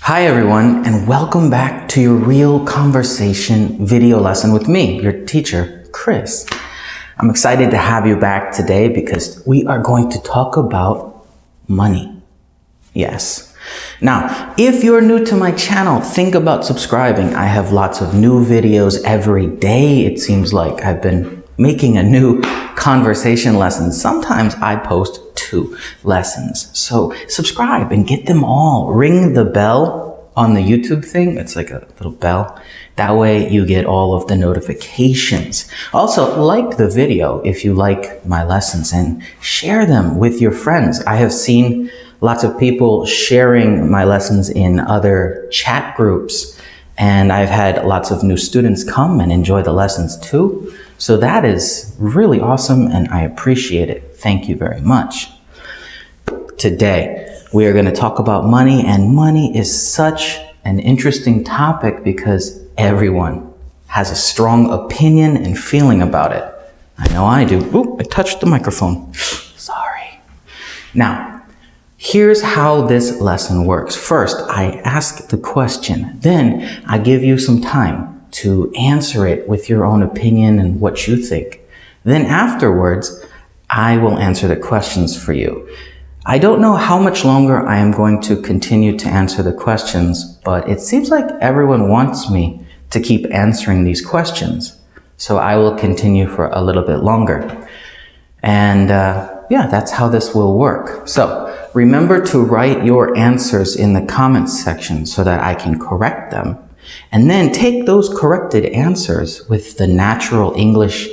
Hi everyone, and welcome back to your real conversation video lesson with me, your teacher, Chris. I'm excited to have you back today because we are going to talk about money. Yes. Now, if you're new to my channel, think about subscribing. I have lots of new videos every day. It seems like I've been making a new conversation lesson. Sometimes I post 2 lessons. So subscribe and get them all. Ring the bell on the YouTube thing. It's like a little bell. That way you get all of the notifications. Also, like the video if you like my lessons and share them with your friends. I have seen lots of people sharing my lessons in other chat groups, and I've had lots of new students come and enjoy the lessons too. So that is really awesome and I appreciate it. Thank you very much. Today, we are going to talk about money, and money is such an interesting topic because everyone has a strong opinion and feeling about it. I know I do. Ooh, I touched the microphone. Sorry. Now, here's how this lesson works. First, I ask the question. Then I give you some time to answer it with your own opinion and what you think. Then afterwards, I will answer the questions for you. I don't know how much longer I am going to continue to answer the questions, but it seems like everyone wants me to keep answering these questions. So I will continue for a little bit longer. And yeah, that's how this will work. So remember to write your answers in the comments section so that I can correct them. And then take those corrected answers with the natural English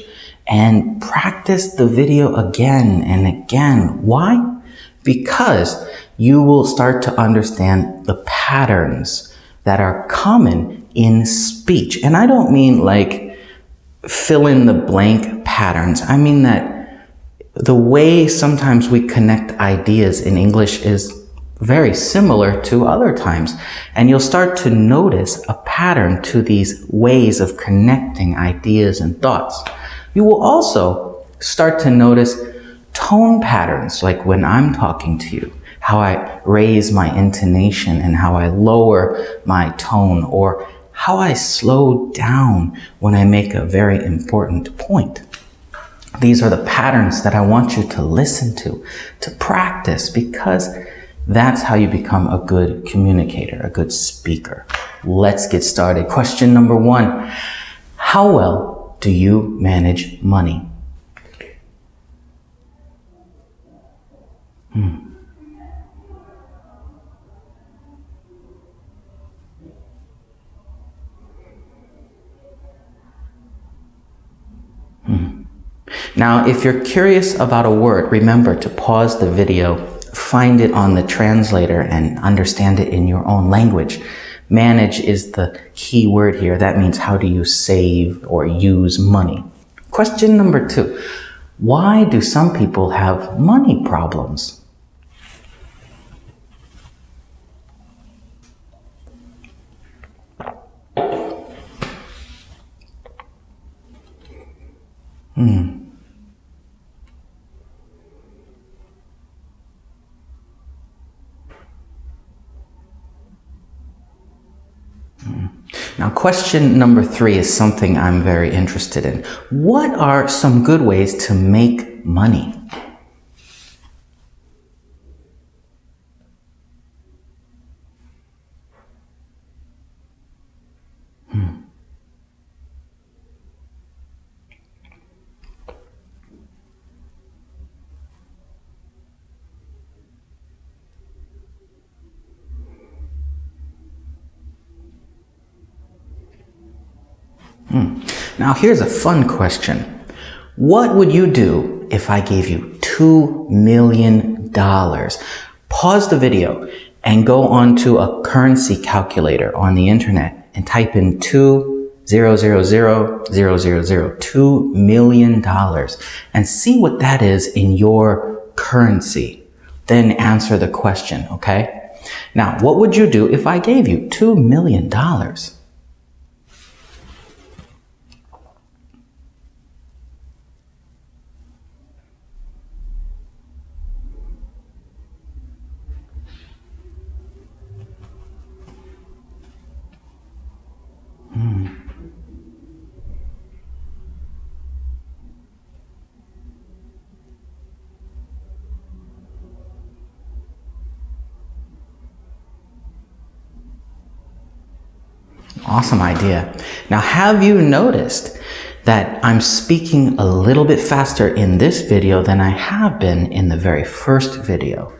and practice the video again and again. Why? Because you will start to understand the patterns that are common in speech. And I don't mean like fill in the blank patterns. I mean that the way sometimes we connect ideas in English is very similar to other times. And you'll start to notice a pattern to these ways of connecting ideas and thoughts. You will also start to notice tone patterns, like when I'm talking to you, how I raise my intonation and how I lower my tone, or how I slow down when I make a very important point. These are the patterns that I want you to listen to practice, because that's how you become a good communicator, a good speaker. Let's get started. Question number 1. How well do you manage money? Now, if you're curious about a word, remember to pause the video, find it on the translator, and understand it in your own language. Manage is the key word here. That means how do you save or use money? Question number 2. Why do some people have money problems? Now, question number 3 is something I'm very interested in. What are some good ways to make money? Now, here's a fun question. What would you do if I gave you $2 million? Pause the video and go onto a currency calculator on the internet and type in $2 million and see what that is in your currency. Then answer the question, okay? Now, what would you do if I gave you $2 million? Awesome idea. Now, have you noticed that I'm speaking a little bit faster in this video than I have been in the very first video?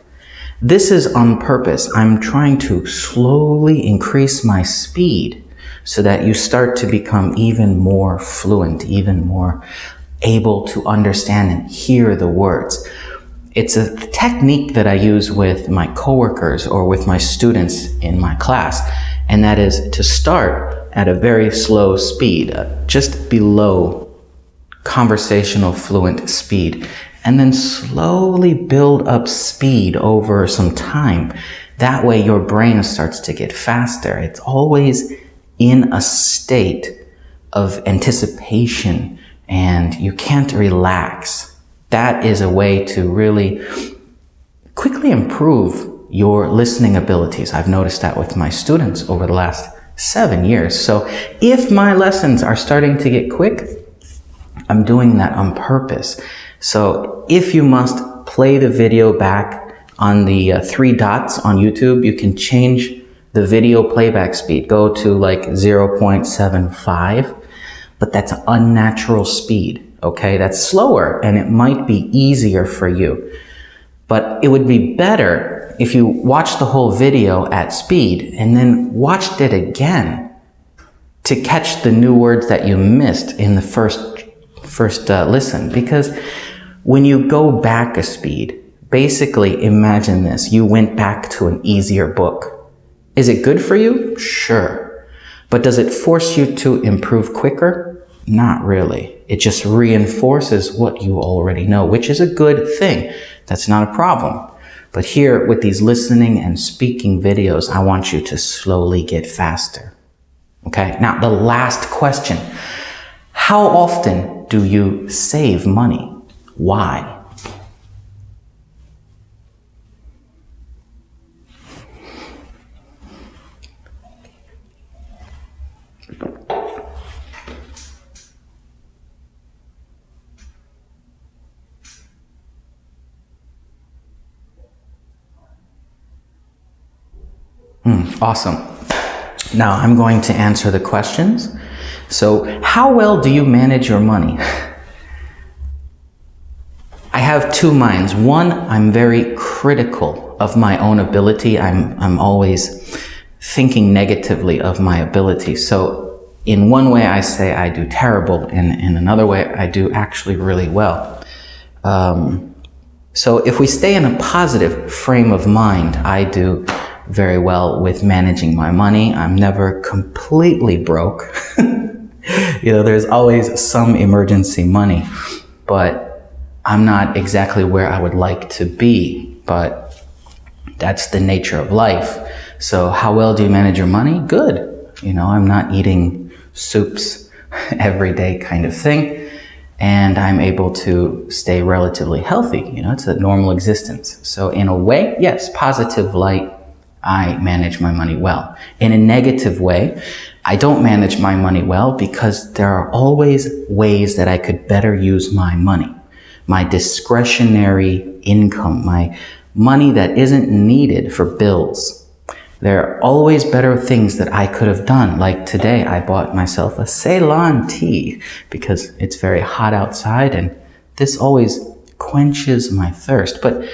This is on purpose. I'm trying to slowly increase my speed so that you start to become even more fluent, even more able to understand and hear the words. It's a technique that I use with my coworkers or with my students in my class, and that is to start at a very slow speed, just below conversational fluent speed, and then slowly build up speed over some time. That way your brain starts to get faster. It's always in a state of anticipation and you can't relax. That is a way to really quickly improve your listening abilities. I've noticed that with my students over the last 7 years. So if my lessons are starting to get quick, I'm doing that on purpose. So if you must play the video back on the 3 dots on YouTube, you can change the video playback speed. Go to like 0.75, but that's unnatural speed, okay? That's slower and it might be easier for you. But it would be better if you watched the whole video at speed and then watched it again to catch the new words that you missed in the first listen. Because when you go back a speed, basically imagine this. You went back to an easier book. Is it good for you? Sure. But does it force you to improve quicker? Not really. It just reinforces what you already know, which is a good thing. That's not a problem. But here with these listening and speaking videos, I want you to slowly get faster. Okay? Now, the last question. How often do you save money? Why? Awesome. Now I'm going to answer the questions. So, how well do you manage your money? I have 2 minds. One, I'm very critical of my own ability. I'm always thinking negatively of my ability. So, in one way I say I do terrible, and in another way I do actually really well. So if we stay in a positive frame of mind, I do very well with managing my money. I'm never completely broke. There's always some emergency money, but I'm not exactly where I would like to be, but that's the nature of life. So how well do you manage your money? Good. I'm not eating soups every day kind of thing, and I'm able to stay relatively healthy. It's a normal existence. So in a way, yes, positive light, I manage my money well. In a negative way, I don't manage my money well because there are always ways that I could better use my money. My discretionary income, my money that isn't needed for bills. There are always better things that I could have done. Like today, I bought myself a Ceylon tea because it's very hot outside and this always quenches my thirst. But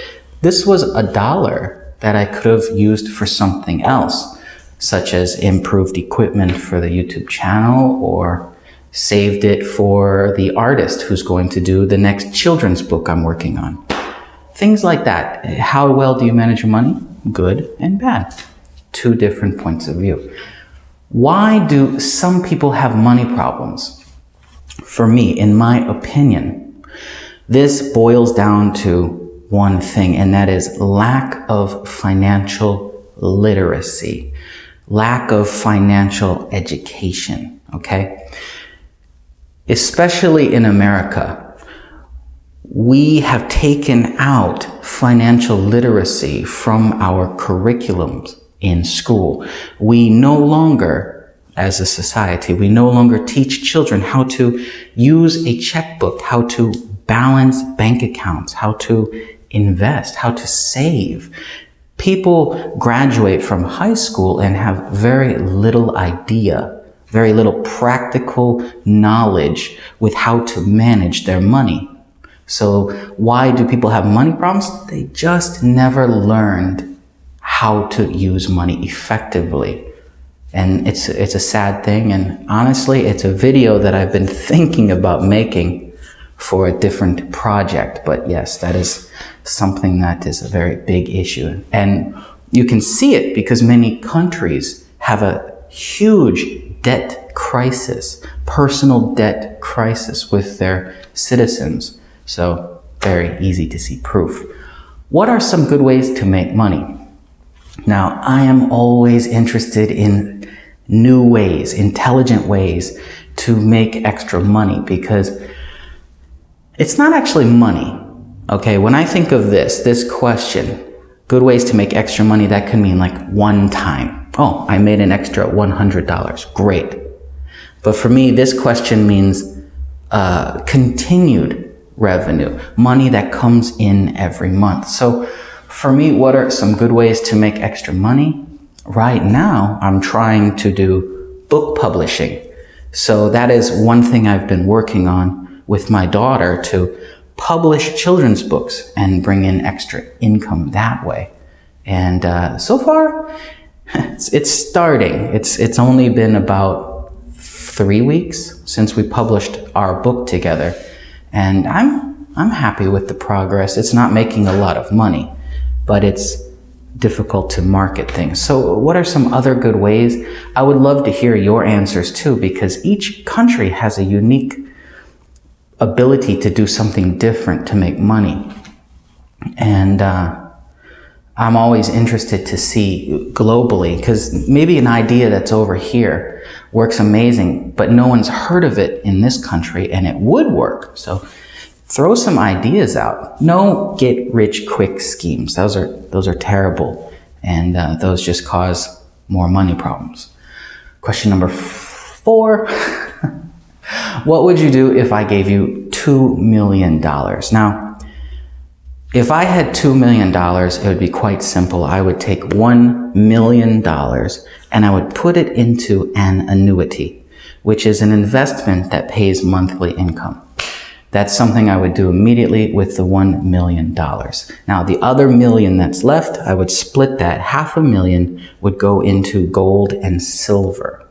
this was $1 that I could have used for something else, such as improved equipment for the YouTube channel or saved it for the artist who's going to do the next children's book I'm working on. Things like that. How well do you manage your money? Good and bad. 2 different points of view. Why do some people have money problems? For me, in my opinion, this boils down to one thing, and that is lack of financial literacy, lack of financial education, okay? Especially in America, we have taken out financial literacy from our curriculums in school. We no longer, as a society, we no longer teach children how to use a checkbook, how to balance bank accounts, how to invest, how to save. People graduate from high school and have very little idea very little practical knowledge with how to manage their money. So why do people have money problems? They just never learned how to use money effectively. And it's a sad thing. And honestly, it's a video that I've been thinking about making for a different project. But yes, that is something that is a very big issue. And you can see it because many countries have a huge debt crisis, personal debt crisis with their citizens. So very easy to see proof. What are some good ways to make money? Now, I am always interested in new ways, intelligent ways to make extra money because it's not actually money. Okay, when I think of this question, good ways to make extra money, that could mean like one time. Oh, I made an extra $100. Great. But for me, this question means continued revenue, money that comes in every month. So for me, what are some good ways to make extra money? Right now, I'm trying to do book publishing. So that is one thing I've been working on with my daughter, to publish children's books and bring in extra income that way. And so far, it's starting. It's only been about 3 weeks since we published our book together. And I'm happy with the progress. It's not making a lot of money, but it's difficult to market things. So what are some other good ways? I would love to hear your answers too, because each country has a unique ability to do something different to make money. And I'm always interested to see globally, because maybe an idea that's over here works amazing, but no one's heard of it in this country and it would work. So throw some ideas out. No get rich quick schemes. Those are terrible, and those just cause more money problems. Question number 4. What would you do if I gave you $2 million? Now, if I had $2 million, it would be quite simple. I would take $1 million and I would put it into an annuity, which is an investment that pays monthly income. That's something I would do immediately with the $1 million. Now, the other million that's left, I would split that. $500,000 would go into gold and silver.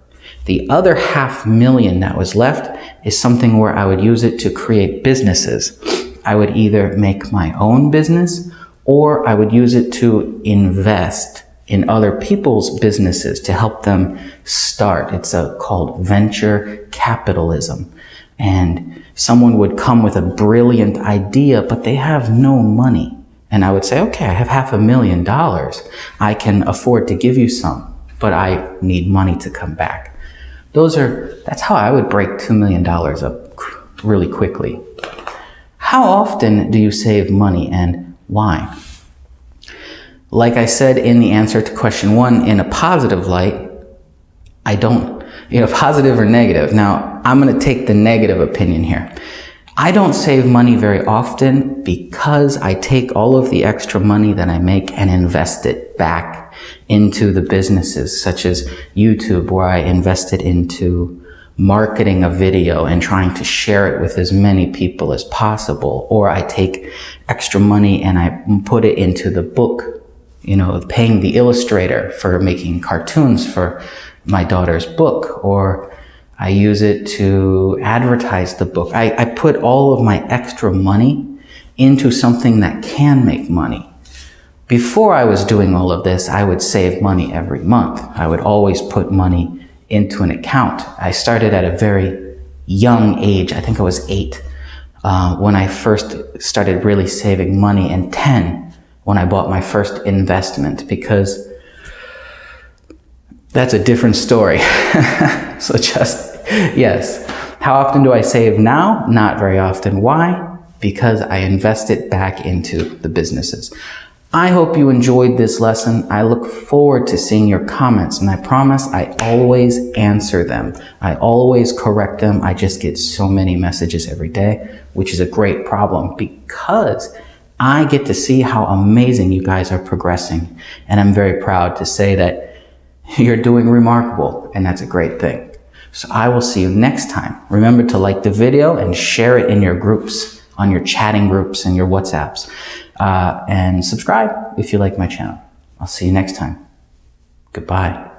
The other $500,000 that was left is something where I would use it to create businesses. I would either make my own business, or I would use it to invest in other people's businesses to help them start. It's called venture capitalism. And someone would come with a brilliant idea, but they have no money. And I would say, okay, I have $500,000. I can afford to give you some, but I need money to come back. That's how I would break $2 million up really quickly. How often do you save money and why? Like I said in the answer to question 1, in a positive light, I don't, positive or negative. Now, I'm going to take the negative opinion here. I don't save money very often because I take all of the extra money that I make and invest it back into the businesses, such as YouTube, where I invested into marketing a video and trying to share it with as many people as possible. Or I take extra money and I put it into the book, paying the illustrator for making cartoons for my daughter's book, or I use it to advertise the book. I put all of my extra money into something that can make money. Before I was doing all of this, I would save money every month. I would always put money into an account. I started at a very young age. I think I was 8 when I first started really saving money, and 10 when I bought my first investment, because that's a different story. So yes. How often do I save now? Not very often. Why? Because I invest it back into the businesses. I hope you enjoyed this lesson. I look forward to seeing your comments, and I promise I always answer them. I always correct them. I just get so many messages every day, which is a great problem because I get to see how amazing you guys are progressing. And I'm very proud to say that you're doing remarkable, and that's a great thing. So I will see you next time. Remember to like the video and share it in your groups, on your chatting groups and your WhatsApps. And subscribe if you like my channel. I'll see you next time. Goodbye.